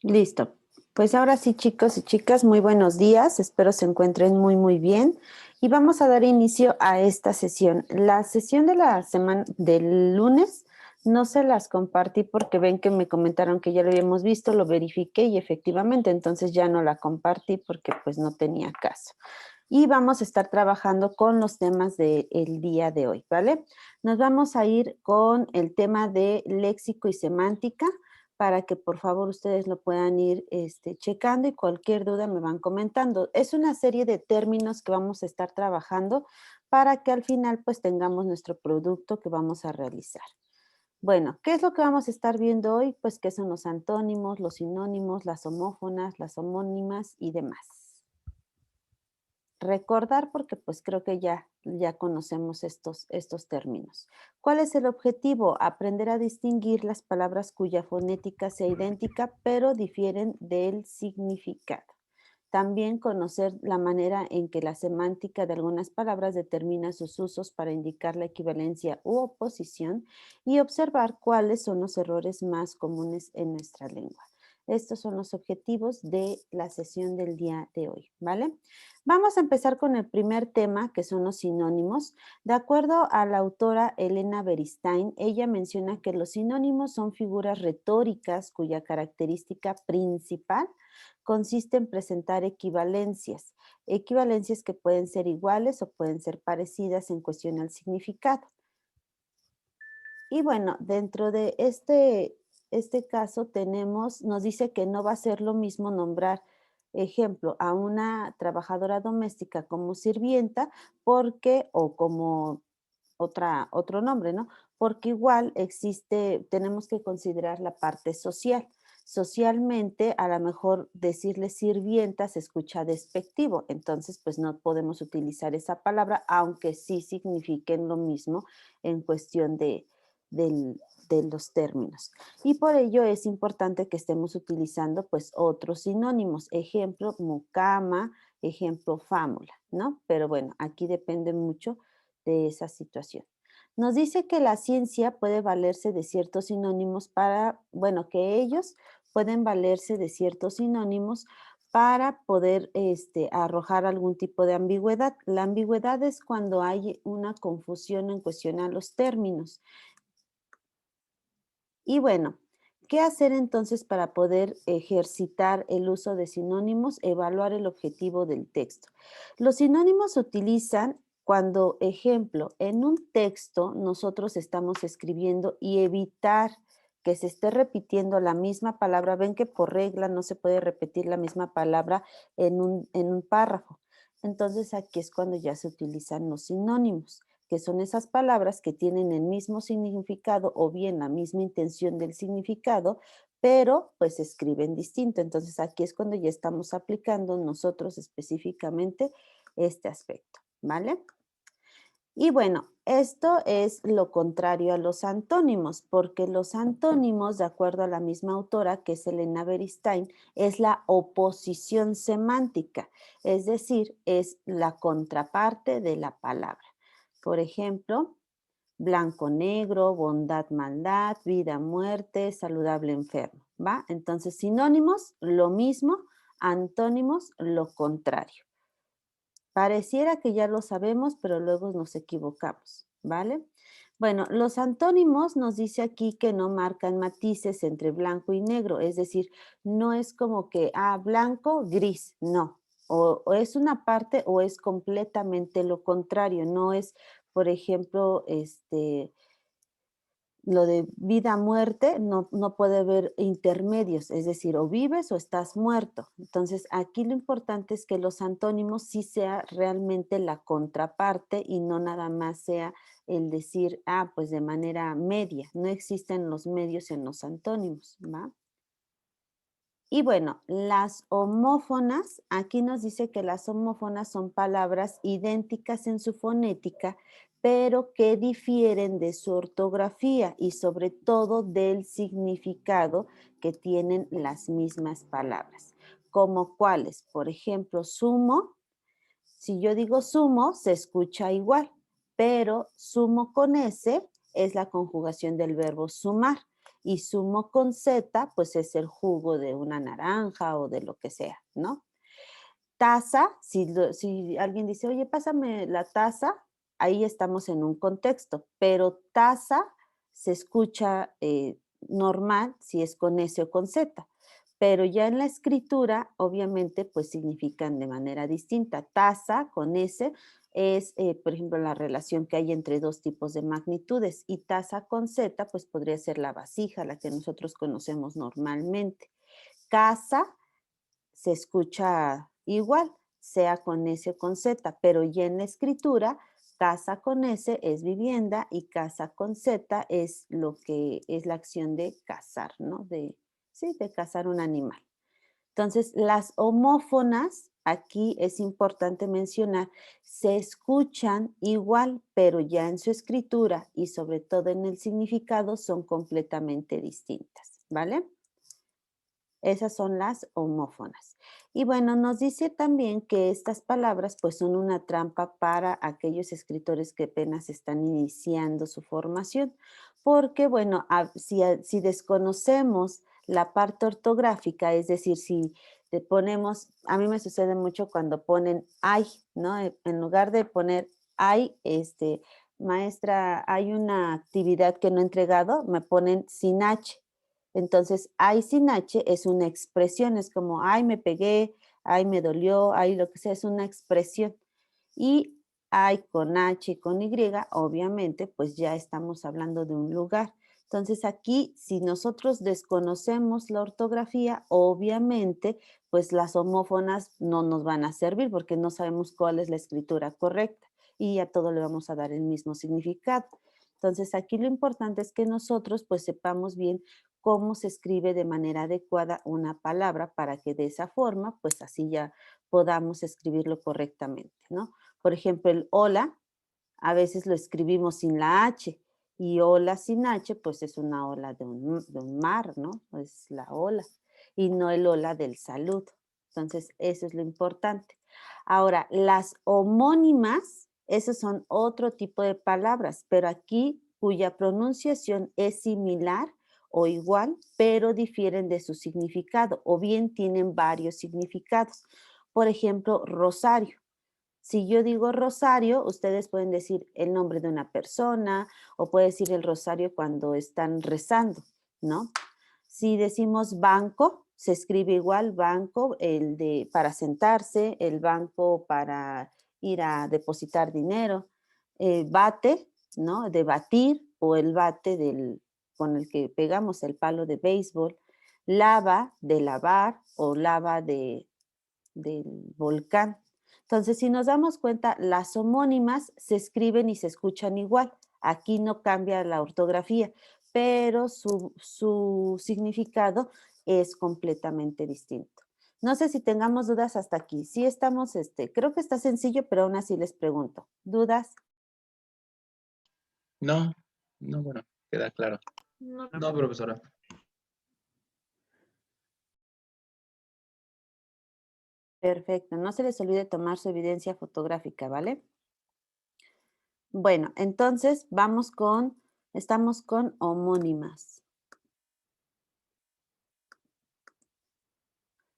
Listo. Pues ahora sí, chicos y chicas, muy buenos días. Espero se encuentren muy bien. Y vamos a dar inicio a esta sesión. La sesión de la semana del lunes no se las compartí porque ven que me comentaron que ya lo habíamos visto, lo verifiqué y efectivamente, entonces ya no la compartí porque pues no tenía caso. Y vamos a estar trabajando con los temas del día de hoy, ¿vale? Nos vamos a ir con el tema de léxico y semántica para que por favor ustedes lo puedan ir checando y cualquier duda me van comentando. Es una serie de términos que vamos a estar trabajando para que al final pues tengamos nuestro producto que vamos a realizar. Bueno, ¿qué es lo que vamos a estar viendo hoy? Pues qué son los antónimos, los sinónimos, las homófonas, las homónimas y demás. Recordar porque pues creo que ya conocemos estos términos. ¿Cuál es el objetivo? Aprender a distinguir las palabras cuya fonética sea idéntica pero difieren del significado. También conocer la manera en que la semántica de algunas palabras determina sus usos para indicar la equivalencia u oposición y observar cuáles son los errores más comunes en nuestra lengua. Estos son los objetivos de la sesión del día de hoy, ¿vale? Vamos a empezar con el primer tema, que son los sinónimos. De acuerdo a la autora Elena Beristain, ella menciona que los sinónimos son figuras retóricas cuya característica principal consiste en presentar equivalencias, equivalencias que pueden ser iguales o pueden ser parecidas en cuestión al significado. Y bueno, dentro de este caso nos dice que no va a ser lo mismo nombrar, ejemplo, a una trabajadora doméstica como sirvienta porque, o como otro nombre, ¿no? Porque igual tenemos que considerar la parte social. Socialmente, a lo mejor decirle sirvienta se escucha despectivo, entonces pues no podemos utilizar esa palabra, aunque sí signifiquen lo mismo en cuestión del- de los términos. Y por ello es importante que estemos utilizando pues otros sinónimos, ejemplo, mucama, ejemplo, fámula, ¿no? Pero bueno, aquí depende mucho de esa situación. Nos dice que la ciencia puede valerse de ciertos sinónimos que ellos pueden valerse de ciertos sinónimos para poder arrojar algún tipo de ambigüedad. La ambigüedad es cuando hay una confusión en cuestión a los términos. Y bueno, ¿qué hacer entonces para poder ejercitar el uso de sinónimos? Evaluar el objetivo del texto. Los sinónimos se utilizan cuando, ejemplo, en un texto nosotros estamos escribiendo y evitar que se esté repitiendo la misma palabra. Ven que por regla no se puede repetir la misma palabra en un párrafo. Entonces aquí es cuando ya se utilizan los sinónimos, que son esas palabras que tienen el mismo significado o bien la misma intención del significado, pero pues se escriben distinto. Entonces aquí es cuando ya estamos aplicando nosotros específicamente este aspecto, ¿vale? Y bueno, esto es lo contrario a los antónimos, porque los antónimos, de acuerdo a la misma autora, que es Elena Beristain, es la oposición semántica, es decir, es la contraparte de la palabra. Por ejemplo, blanco-negro, bondad-maldad, vida-muerte, saludable-enfermo, ¿va? Entonces, sinónimos, lo mismo, antónimos, lo contrario. Pareciera que ya lo sabemos, pero luego nos equivocamos, ¿vale? Bueno, los antónimos nos dice aquí que no marcan matices entre blanco y negro, es decir, no es como que, blanco, gris, no. O es una parte o es completamente lo contrario, no es, por ejemplo, lo de vida, muerte, no puede haber intermedios, es decir, o vives o estás muerto. Entonces, aquí lo importante es que los antónimos sí sea realmente la contraparte y no nada más sea el decir, pues de manera media. No existen los medios en los antónimos, ¿va? Y bueno, las homófonas, aquí nos dice que las homófonas son palabras idénticas en su fonética, pero que difieren de su ortografía y sobre todo del significado que tienen las mismas palabras. ¿Como cuáles? Por ejemplo, sumo. Si yo digo sumo, se escucha igual, pero sumo con S es la conjugación del verbo sumar. y zumo con Z, pues es el jugo de una naranja o de lo que sea, ¿no? Taza, si alguien dice, oye, pásame la taza, ahí estamos en un contexto, pero taza se escucha normal si es con S o con Z, pero ya en la escritura, obviamente, pues significan de manera distinta. Taza con S es, por ejemplo, la relación que hay entre dos tipos de magnitudes y taza con Z, pues podría ser la vasija, la que nosotros conocemos normalmente. Casa se escucha igual, sea con S o con Z, pero ya en la escritura, casa con S es vivienda y casa con Z es lo que es la acción de cazar, ¿no? Sí, de cazar un animal. Entonces, las homófonas, aquí es importante mencionar, se escuchan igual, pero ya en su escritura y sobre todo en el significado son completamente distintas, ¿vale? Esas son las homófonas. Y bueno, nos dice también que estas palabras pues son una trampa para aquellos escritores que apenas están iniciando su formación, porque bueno, si desconocemos la parte ortográfica, es decir, si te ponemos, a mí me sucede mucho cuando ponen ay, ¿no? En lugar de poner ay, maestra, hay una actividad que no he entregado, me ponen sin H. Entonces, ay sin H es una expresión, es como, ay, me pegué, ay, me dolió, ay, lo que sea, es una expresión. Y ay con H y con Y, obviamente, pues ya estamos hablando de un lugar. Entonces, aquí, si nosotros desconocemos la ortografía, obviamente, pues las homófonas no nos van a servir porque no sabemos cuál es la escritura correcta y a todo le vamos a dar el mismo significado. Entonces, aquí lo importante es que nosotros pues sepamos bien cómo se escribe de manera adecuada una palabra para que de esa forma, pues así ya podamos escribirlo correctamente, ¿no? Por ejemplo, el hola, a veces lo escribimos sin la H y hola sin H, pues es una ola de un mar, ¿no? Es la ola y no el hola del saludo. Entonces, eso es lo importante. Ahora, las homónimas, esos son otro tipo de palabras, pero aquí cuya pronunciación es similar o igual, pero difieren de su significado o bien tienen varios significados. Por ejemplo, rosario. Si yo digo rosario, ustedes pueden decir el nombre de una persona o puede decir el rosario cuando están rezando, ¿no? Si decimos banco, se escribe igual banco, el de para sentarse, el banco para ir a depositar dinero, bate, ¿no? De batir o el bate con el que pegamos el palo de béisbol, lava de lavar o lava del volcán. Entonces, si nos damos cuenta, las homónimas se escriben y se escuchan igual. Aquí no cambia la ortografía, pero su significado es completamente distinto. No sé si tengamos dudas hasta aquí. Sí estamos, creo que está sencillo, pero aún así les pregunto. ¿Dudas? No, no, bueno, queda claro. No, profesora. Perfecto. No se les olvide tomar su evidencia fotográfica, ¿vale? Bueno, entonces estamos con homónimas.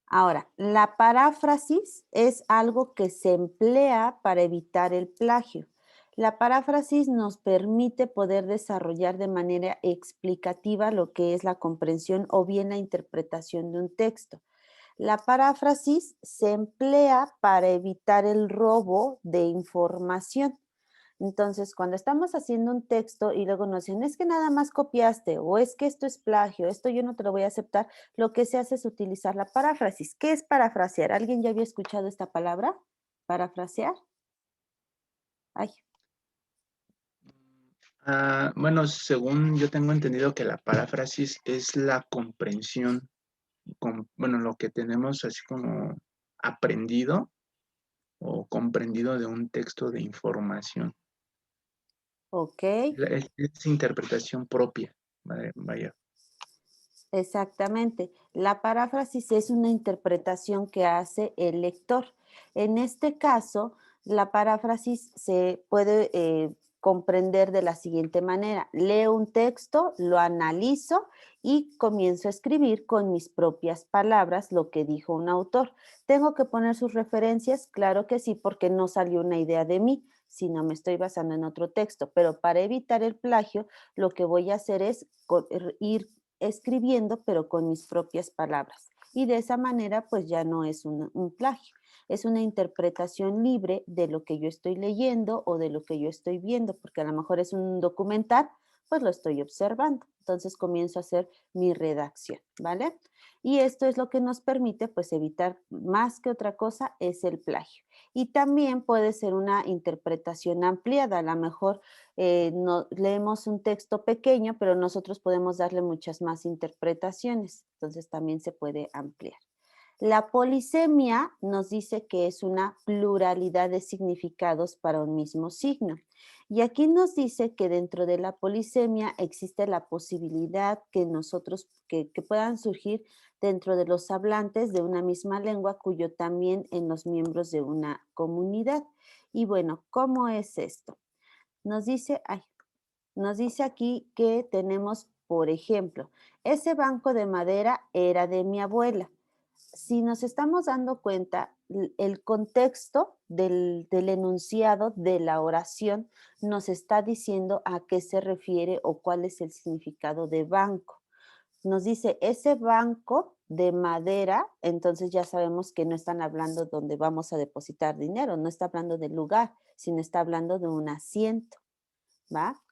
Ahora, la paráfrasis es algo que se emplea para evitar el plagio. La paráfrasis nos permite poder desarrollar de manera explicativa lo que es la comprensión o bien la interpretación de un texto. La paráfrasis se emplea para evitar el robo de información. Entonces, cuando estamos haciendo un texto y luego nos dicen, es que nada más copiaste o es que esto es plagio, esto yo no te lo voy a aceptar, lo que se hace es utilizar la paráfrasis. ¿Qué es parafrasear? ¿Alguien ya había escuchado esta palabra? ¿Parafrasear? Ay, Bueno, según yo tengo entendido que la paráfrasis es la comprensión, bueno, lo que tenemos así como aprendido o comprendido de un texto de información. ok, Es interpretación propia, vaya. exactamente. La paráfrasis es una interpretación que hace el lector. En este caso, la paráfrasis se puede comprender de la siguiente manera. Leo un texto, lo analizo y comienzo a escribir con mis propias palabras lo que dijo un autor. ¿Tengo que poner sus referencias? Claro que sí, porque no salió una idea de mí, sino me estoy basando en otro texto. Pero para evitar el plagio, lo que voy a hacer es ir escribiendo, pero con mis propias palabras. Y de esa manera, pues ya no es un plagio. Es una interpretación libre de lo que yo estoy leyendo o de lo que yo estoy viendo, porque a lo mejor es un documental, pues lo estoy observando. Entonces comienzo a hacer mi redacción, ¿vale? Y esto es lo que nos permite, pues, evitar más que otra cosa es el plagio. Y también puede ser una interpretación ampliada. A lo mejor no, leemos un texto pequeño, pero nosotros podemos darle muchas más interpretaciones. Entonces también se puede ampliar. La polisemia nos dice que es una pluralidad de significados para un mismo signo. Y aquí nos dice que dentro de la polisemia existe la posibilidad que puedan surgir dentro de los hablantes de una misma lengua, cuyo también en los miembros de una comunidad. Y bueno, ¿cómo es esto? Nos dice, nos dice aquí que tenemos, por ejemplo, ese banco de madera era de mi abuela. Si nos estamos dando cuenta, el contexto del enunciado de la oración nos está diciendo a qué se refiere o cuál es el significado de banco. Nos dice ese banco de madera, entonces ya sabemos que no están hablando donde vamos a depositar dinero, no está hablando del lugar, sino está hablando de un asiento, ¿va?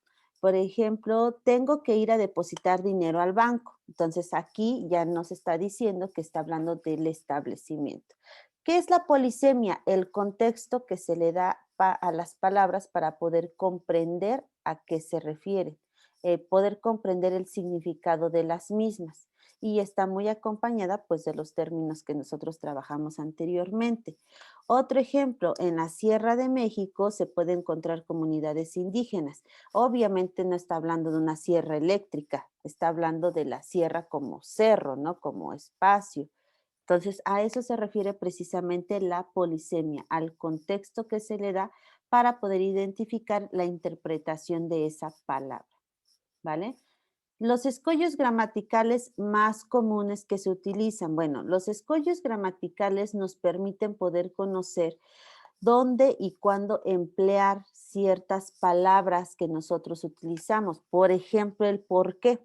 Por ejemplo, tengo que ir a depositar dinero al banco. Entonces aquí ya nos está diciendo que está hablando del establecimiento. ¿Qué es la polisemia? El contexto que se le da a las palabras para poder comprender a qué se refiere, poder comprender el significado de las mismas. Y está muy acompañada pues de los términos que nosotros trabajamos anteriormente. Otro ejemplo, en la Sierra de México se puede encontrar comunidades indígenas. Obviamente no está hablando de una sierra eléctrica, está hablando de la sierra como cerro, ¿no? Como espacio. Entonces, a eso se refiere precisamente la polisemia, al contexto que se le da para poder identificar la interpretación de esa palabra, ¿vale? Los escollos gramaticales más comunes que se utilizan. Bueno, los escollos gramaticales nos permiten poder conocer dónde y cuándo emplear ciertas palabras que nosotros utilizamos. Por ejemplo, el por qué.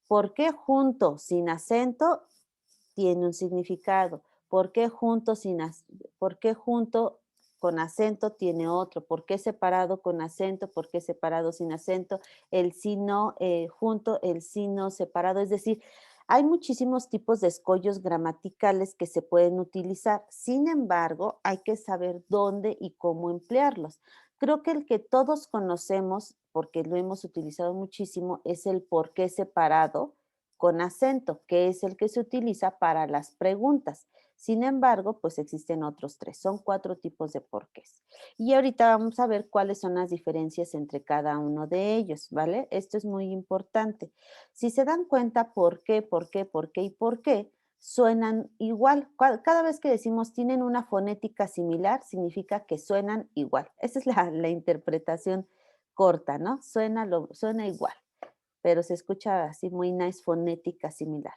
¿Por qué junto sin acento tiene un significado? ¿Por qué junto, por qué junto con acento tiene otro? ¿Por qué separado con acento? ¿Por qué separado sin acento? El sí no junto, el sí no separado. Es decir, hay muchísimos tipos de escollos gramaticales que se pueden utilizar. Sin embargo, hay que saber dónde y cómo emplearlos. Creo que el que todos conocemos, porque lo hemos utilizado muchísimo, es el por qué separado con acento, que es el que se utiliza para las preguntas. Sin embargo, pues existen otros tres, son 4 tipos de porqués. Y ahorita vamos a ver cuáles son las diferencias entre cada uno de ellos, ¿vale? Esto es muy importante. Si se dan cuenta por qué y por qué, suenan igual. Cada vez que decimos tienen una fonética similar, significa que suenan igual. Esa es la interpretación corta, ¿no? Suena igual, pero se escucha así muy nice, fonética similar.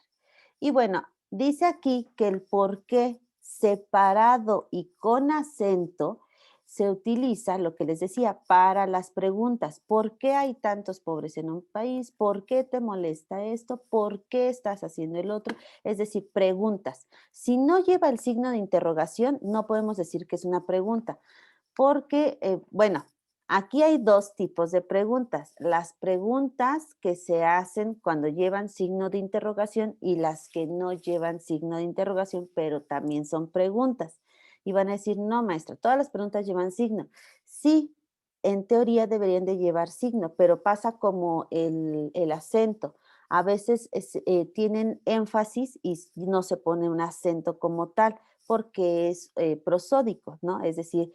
Y bueno, dice aquí que el por qué separado y con acento se utiliza, lo que les decía, para las preguntas. ¿Por qué hay tantos pobres en un país? ¿Por qué te molesta esto? ¿Por qué estás haciendo el otro? Es decir, preguntas. Si no lleva el signo de interrogación, no podemos decir que es una pregunta, porque, bueno, aquí hay 2 tipos de preguntas. Las preguntas que se hacen cuando llevan signo de interrogación y las que no llevan signo de interrogación, pero también son preguntas. Y van a decir, no, maestra, todas las preguntas llevan signo. Sí, en teoría deberían de llevar signo, pero pasa como el acento. A veces tienen énfasis y no se pone un acento como tal porque es prosódico, ¿no? Es decir,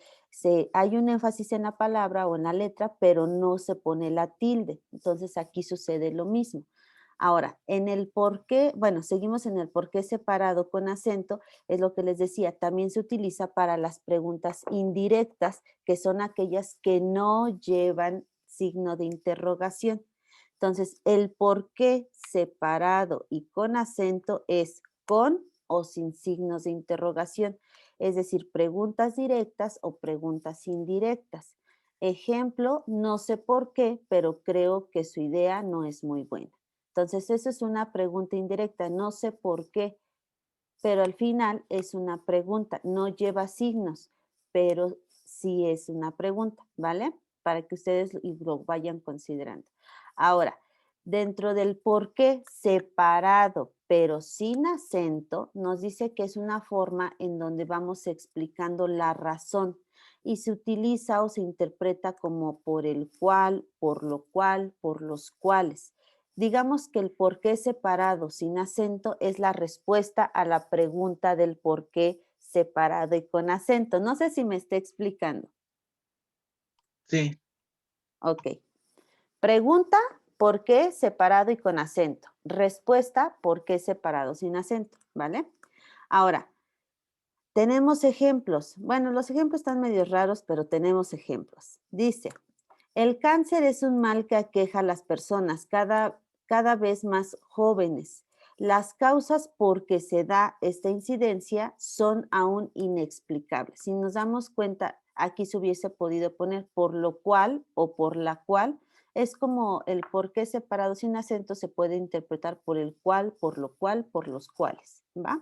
hay un énfasis en la palabra o en la letra, pero no se pone la tilde. Entonces aquí sucede lo mismo. Ahora, en el por qué, bueno, seguimos en el por qué separado con acento, es lo que les decía, también se utiliza para las preguntas indirectas, que son aquellas que no llevan signo de interrogación. Entonces, el por qué separado y con acento es con o sin signos de interrogación, es decir, preguntas directas o preguntas indirectas. Ejemplo, no sé por qué, pero creo que su idea no es muy buena. Entonces, eso es una pregunta indirecta, no sé por qué, pero al final es una pregunta, no lleva signos, pero sí es una pregunta, ¿vale? Para que ustedes lo vayan considerando. Ahora, dentro del por qué separado, pero sin acento, nos dice que es una forma en donde vamos explicando la razón y se utiliza o se interpreta como por el cual, por lo cual, por los cuales. Digamos que el por qué separado sin acento es la respuesta a la pregunta del por qué separado y con acento. No sé si me esté explicando. Sí, Ok. Pregunta, ¿por qué separado y con acento? Respuesta, ¿por qué separado sin acento? ¿Vale? Ahora, tenemos ejemplos. Bueno, los ejemplos están medio raros, pero tenemos ejemplos. Dice, el cáncer es un mal que aqueja a las personas cada vez más jóvenes. Las causas por que se da esta incidencia son aún inexplicables. Si nos damos cuenta, aquí se hubiese podido poner por lo cual o por la cual. Es como el por qué separado sin acento se puede interpretar por el cual, por lo cual, por los cuales. ¿Va?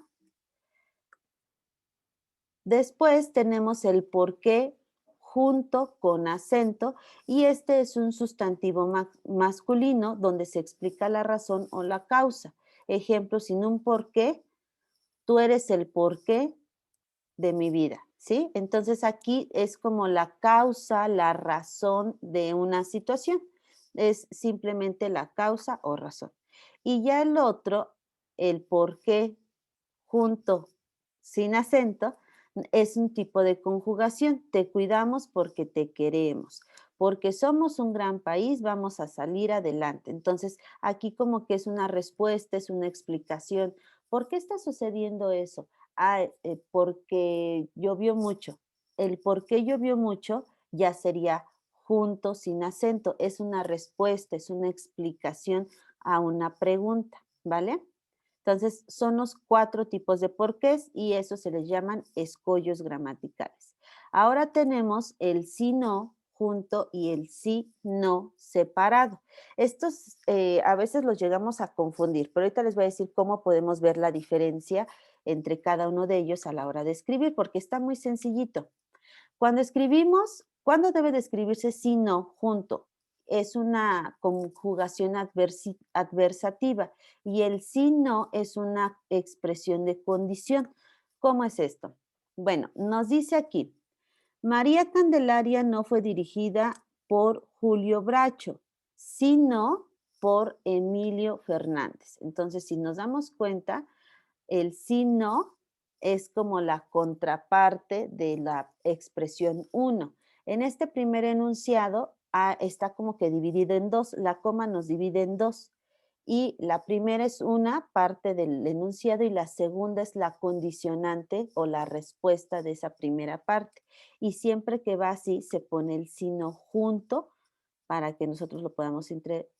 Después tenemos el por qué junto con acento y este es un sustantivo masculino donde se explica la razón o la causa. Ejemplo, sin un por qué, tú eres el porqué de mi vida, ¿sí? Entonces aquí es como la causa, la razón de una situación. Es simplemente la causa o razón. Y ya el otro, el por qué junto sin acento, es un tipo de conjugación. Te cuidamos porque te queremos. Porque somos un gran país, vamos a salir adelante. Entonces, aquí como que es una respuesta, es una explicación. ¿Por qué está sucediendo eso? Ah, porque llovió mucho. El por qué llovió mucho ya sería junto sin acento. Es una respuesta, es una explicación a una pregunta, ¿vale? Entonces, son los 4 tipos de porqués y eso se les llaman escollos gramaticales. Ahora tenemos el sí, no junto y el sí, no separado. Estos a veces los llegamos a confundir, pero ahorita les voy a decir cómo podemos ver la diferencia entre cada uno de ellos a la hora de escribir, porque está muy sencillito. Cuando escribimos, ¿cuándo debe de escribirse sí, no junto? Es una conjugación adversativa y el sí, no es una expresión de condición. ¿Cómo es esto? Bueno, nos dice aquí, María Candelaria no fue dirigida por Julio Bracho, sino por Emilio Fernández. Entonces, si nos damos cuenta, el sí, no es como la contraparte de la expresión uno. En este primer enunciado está como que dividido en dos, la coma nos divide en dos. Y la primera es una parte del enunciado y la segunda es la condicionante o la respuesta de esa primera parte. Y siempre que va así, se pone el sino junto para que nosotros lo podamos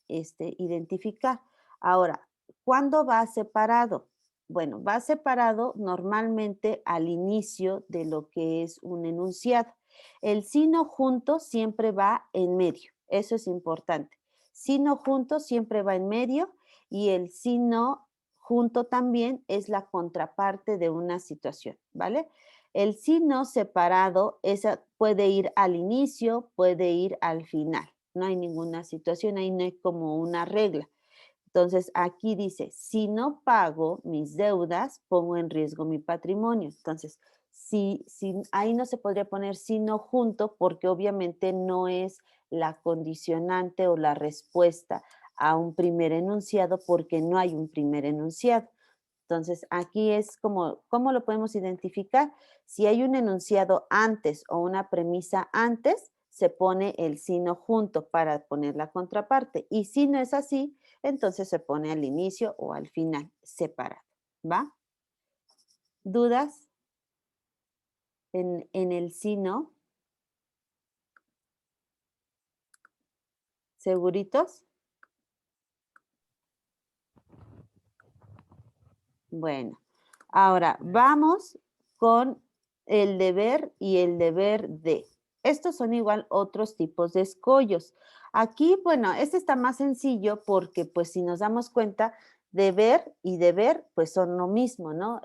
identificar. Ahora, ¿cuándo va separado? Bueno, va separado normalmente al inicio de lo que es un enunciado. El sino junto siempre va en medio, eso es importante. Sino junto siempre va en medio y el sino junto también es la contraparte de una situación, ¿vale? El sino separado puede ir al inicio, puede ir al final. No hay ninguna situación, ahí no hay como una regla. Entonces, aquí dice, si no pago mis deudas, pongo en riesgo mi patrimonio. Entonces, ahí no se podría poner sino junto porque obviamente no es la condicionante o la respuesta a un primer enunciado porque no hay un primer enunciado. Entonces, aquí es como, ¿cómo lo podemos identificar? Si hay un enunciado antes o una premisa antes, se pone el sino junto para poner la contraparte. Y si no es así, entonces se pone al inicio o al final, separado. ¿Va? ¿Dudas en el sino? ¿Seguritos? Bueno, ahora vamos con el deber y el deber de. Estos son igual otros tipos de escollos. Aquí, bueno, este está más sencillo porque pues si nos damos cuenta, deber y deber pues son lo mismo, ¿no?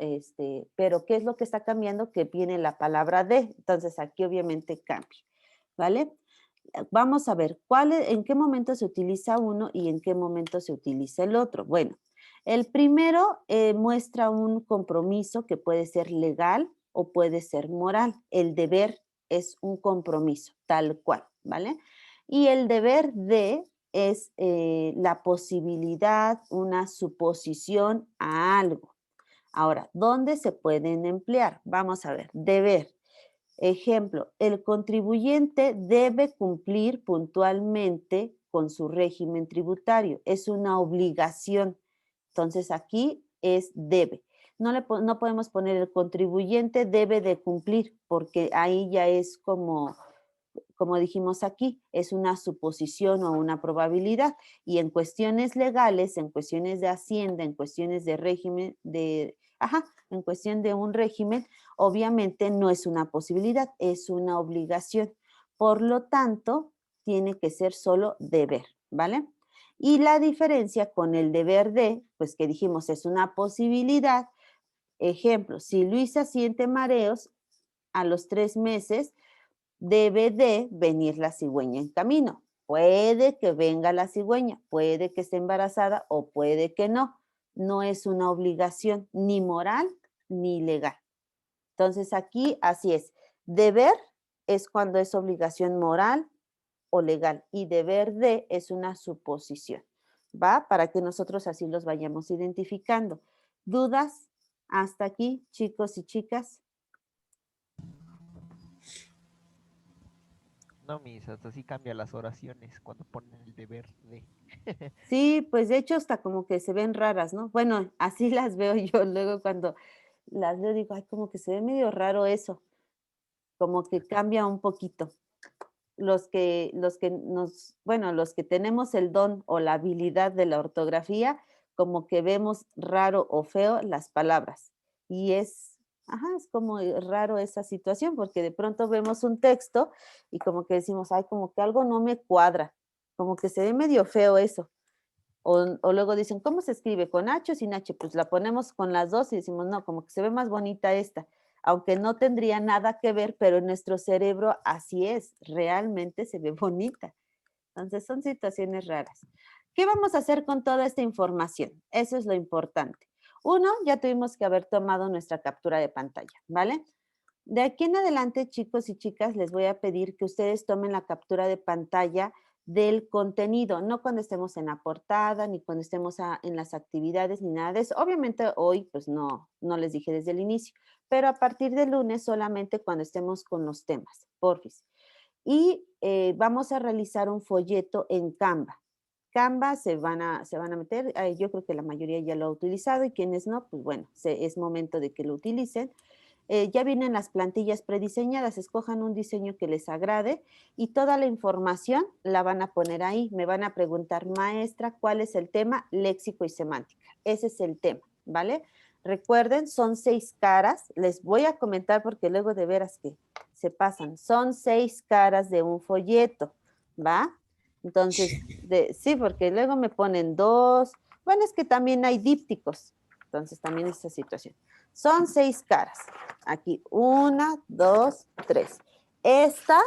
Pero ¿qué es lo que está cambiando? Que viene la palabra de. Entonces aquí obviamente cambia, ¿vale? Vamos a ver, ¿en qué momento se utiliza uno y en qué momento se utiliza el otro? Bueno, el primero muestra un compromiso que puede ser legal o puede ser moral. El deber es un compromiso, tal cual, ¿vale? Y el deber de es la posibilidad, una suposición a algo. Ahora, ¿dónde se pueden emplear? Vamos a ver, deber. Ejemplo, el contribuyente debe cumplir puntualmente con su régimen tributario. Es una obligación. Entonces aquí es debe. No podemos poner el contribuyente debe de cumplir porque ahí ya es como dijimos aquí, es una suposición o una probabilidad. Y en cuestiones legales, en cuestiones de hacienda, en cuestiones de régimen, en cuestión de un régimen, obviamente no es una posibilidad, es una obligación. Por lo tanto, tiene que ser solo deber, ¿vale? Y la diferencia con el deber de, pues que dijimos es una posibilidad. Ejemplo, si Luisa siente mareos a los 3 meses, debe de venir la cigüeña en camino. Puede que venga la cigüeña, puede que esté embarazada o puede que no. No es una obligación ni moral ni legal. Entonces aquí así es. Deber es cuando es obligación moral o legal y deber de es una suposición. ¿Va? Para que nosotros así los vayamos identificando. ¿Dudas hasta aquí, chicos y chicas? No, mis, hasta así cambia las oraciones cuando ponen el deber de. Sí, pues de hecho hasta como que se ven raras, ¿no? Bueno, así las veo yo luego cuando las veo digo, ay, como que se ve medio raro eso, como que cambia un poquito. Los que tenemos el don o la habilidad de la ortografía, como que vemos raro o feo las palabras. Y es como raro esa situación, porque de pronto vemos un texto y como que decimos, ay, como que algo no me cuadra, como que se ve medio feo eso. O luego dicen, ¿cómo se escribe? ¿Con H o sin H? Pues la ponemos con las dos y decimos, no, como que se ve más bonita esta, aunque no tendría nada que ver, pero en nuestro cerebro así es, realmente se ve bonita. Entonces son situaciones raras. ¿Qué vamos a hacer con toda esta información? Eso es lo importante. Uno, ya tuvimos que haber tomado nuestra captura de pantalla, ¿vale? De aquí en adelante, chicos y chicas, les voy a pedir que ustedes tomen la captura de pantalla del contenido, no cuando estemos en la portada, ni cuando estemos en las actividades, ni nada de eso. Obviamente hoy, pues no les dije desde el inicio, pero a partir del lunes solamente cuando estemos con los temas, porfis. Y vamos a realizar un folleto en Canva. Canva se van a meter, yo creo que la mayoría ya lo ha utilizado y quienes no, pues bueno, es momento de que lo utilicen. Ya vienen las plantillas prediseñadas, escojan un diseño que les agrade y toda la información la van a poner ahí. Me van a preguntar, maestra, ¿cuál es el tema? Léxico y semántica. Ese es el tema, ¿vale? Recuerden, son 6 caras. Les voy a comentar porque luego de veras que se pasan. Son 6 caras de un folleto, ¿va? Entonces, sí, porque luego me ponen 2. Bueno, es que también hay dípticos. Entonces, también esa situación. Son 6 caras. Aquí, 1, 2, 3. Esta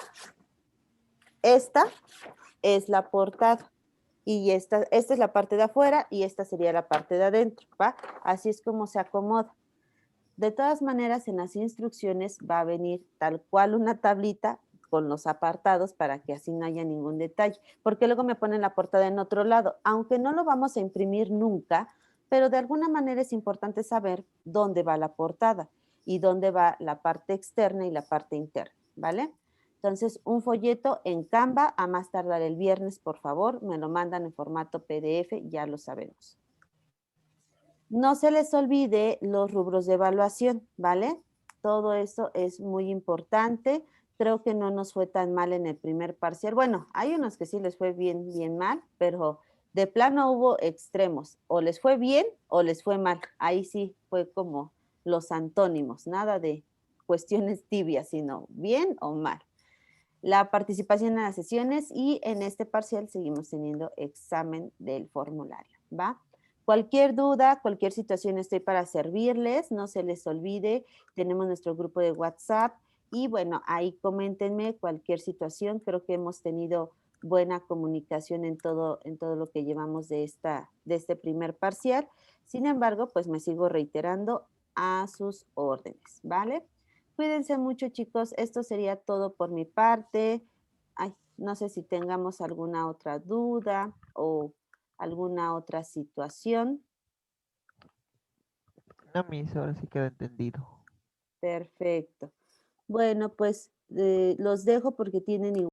es la portada. Y esta es la parte de afuera y esta sería la parte de adentro, ¿va? Así es como se acomoda. De todas maneras, en las instrucciones va a venir tal cual una tablita con los apartados para que así no haya ningún detalle, porque luego me ponen la portada en otro lado, aunque no lo vamos a imprimir nunca, pero de alguna manera es importante saber dónde va la portada y dónde va la parte externa y la parte interna, ¿vale? Entonces, un folleto en Canva, a más tardar el viernes, por favor, me lo mandan en formato PDF, ya lo sabemos. No se les olvide los rubros de evaluación, ¿vale? Todo eso es muy importante. creo que no nos fue tan mal en el primer parcial. Bueno, hay unos que sí les fue bien, bien mal, pero de plano hubo extremos. O les fue bien o les fue mal. Ahí sí fue como los antónimos, nada de cuestiones tibias, sino bien o mal. La participación en las sesiones y en este parcial seguimos teniendo examen del formulario, ¿va? Cualquier duda, cualquier situación, estoy para servirles, no se les olvide, tenemos nuestro grupo de WhatsApp y bueno, ahí coméntenme cualquier situación, creo que hemos tenido buena comunicación en todo lo que llevamos de este primer parcial, sin embargo, pues me sigo reiterando a sus órdenes, ¿vale? Cuídense mucho, chicos. Esto sería todo por mi parte. Ay, no sé si tengamos alguna otra duda o alguna otra situación. No, Miss, ahora sí queda entendido. Perfecto. Bueno, pues los dejo porque tienen